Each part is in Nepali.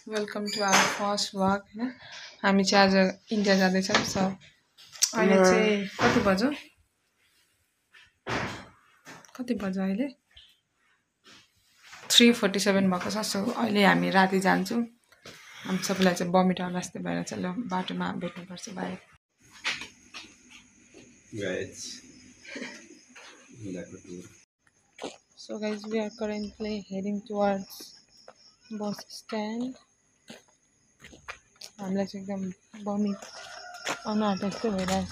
Welcome to our first vlog हैन हामी चाहिँ आज इन्डिया जाँदैछौँ सो अहिले चाहिँ कति बज्यो अहिले 3:47 भएको छ सो अहिले हामी राति जान्छौँ हामी सबैलाई चाहिँ बमिट आउला जस्तै भएर चाहिँ ल बाटोमा भेट्नुपर्छ bye guys So guys, we are currently heading towards bus stand. हामीलाई चाहिँ एकदम बमी आउन आँटेको जस्तो भइरहेछ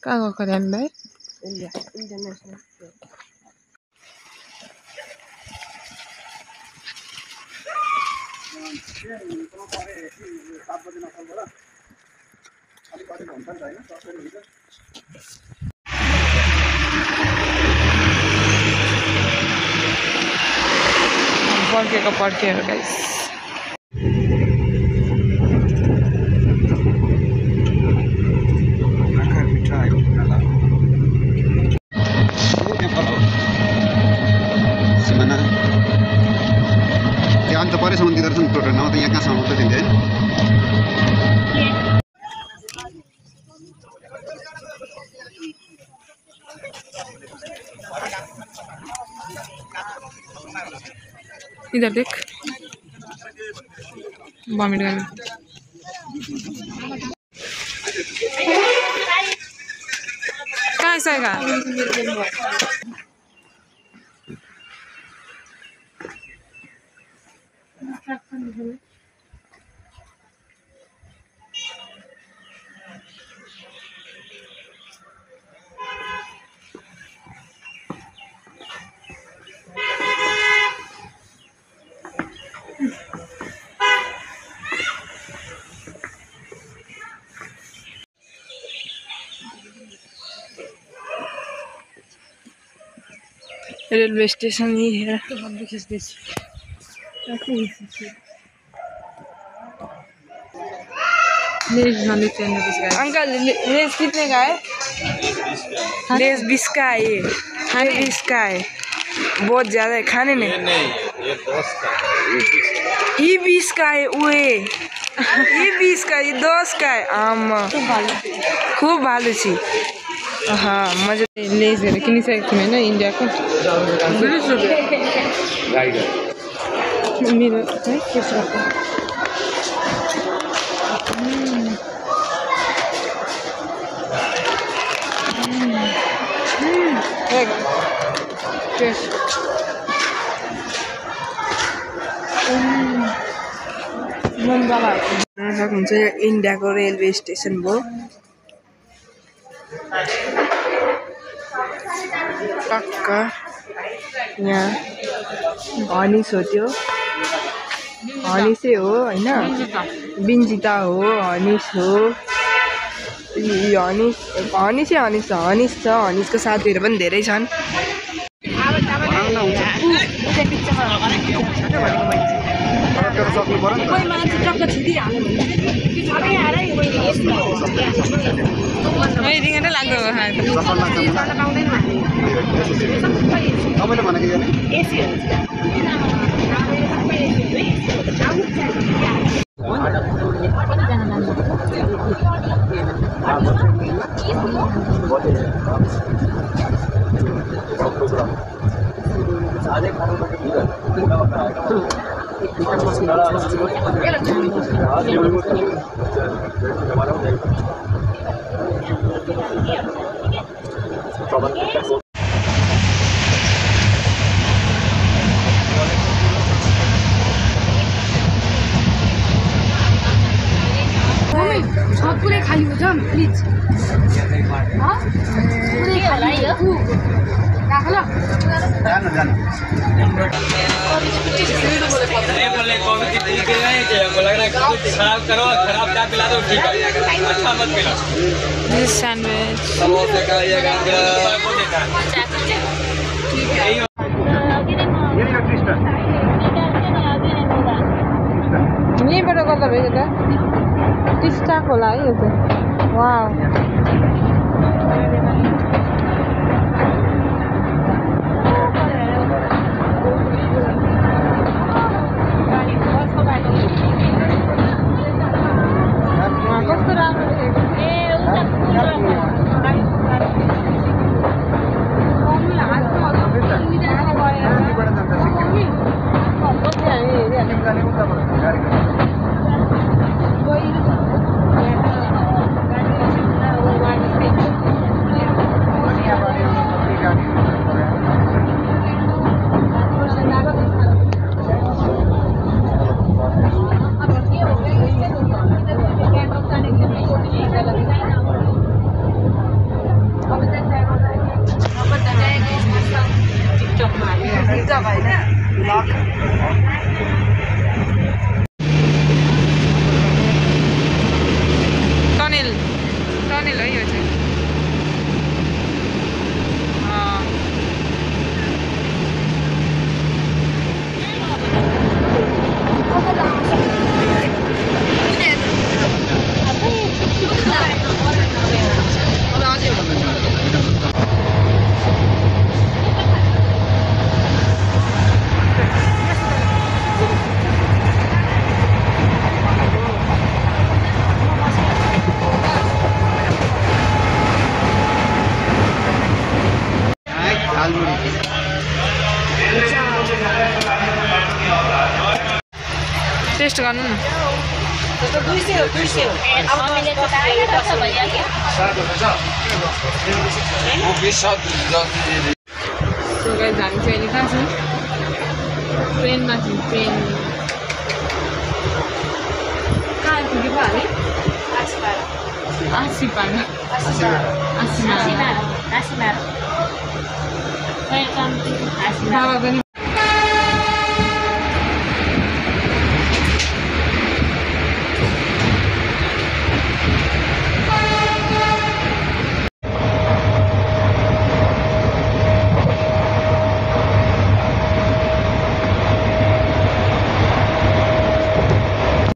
कहाँ गएको अरे हामी भाइ India international पर्खेर गाइस अन्त परेसम्म दिँदो रहेछ नि टोटल नभए त यहाँ कहाँसम्म त दिन्थ्यो होइन इधर देख वॉमिट कर कहाँ है सैगा रेलवे स्टेशन ही है अंकल लेस कितने का है लेस 20 का है ये खाने 20 का है बहुत ज्यादा है खाने नहीं ये 10 का ये 20 का है उए ये 20 का ये 10 का है आमा खूब भालो छी हाँ मजा लेजहरू किनिसकेको थियौँ होइन इन्डियाको मेरो है त्यसको सक्नुहुन्छ इन्डियाको रेलवे स्टेसन भयो पक्का यहाँ हनिस हो त्यो हनिसै हो होइन बिन्जिता हो हनिस हो हनिसै हनिस छ हनिसको साथीहरू पनि धेरै छन् रिङ्गै लाग्दो पुरै खाली हो जाम प्लिज पुरै खाली हो राख ल यहीँबाट गर्दा भयो त टिस्टा खोला है यो चाहिँ वाउ पोस्ट गर्नु न सो गाइस हामी चाहिँ अहिले कहाँ छौँ ट्रेनमा छौँ ट्रेन कहाँ आइपुग्यो पो हामी आसिपाडा बाबा पनि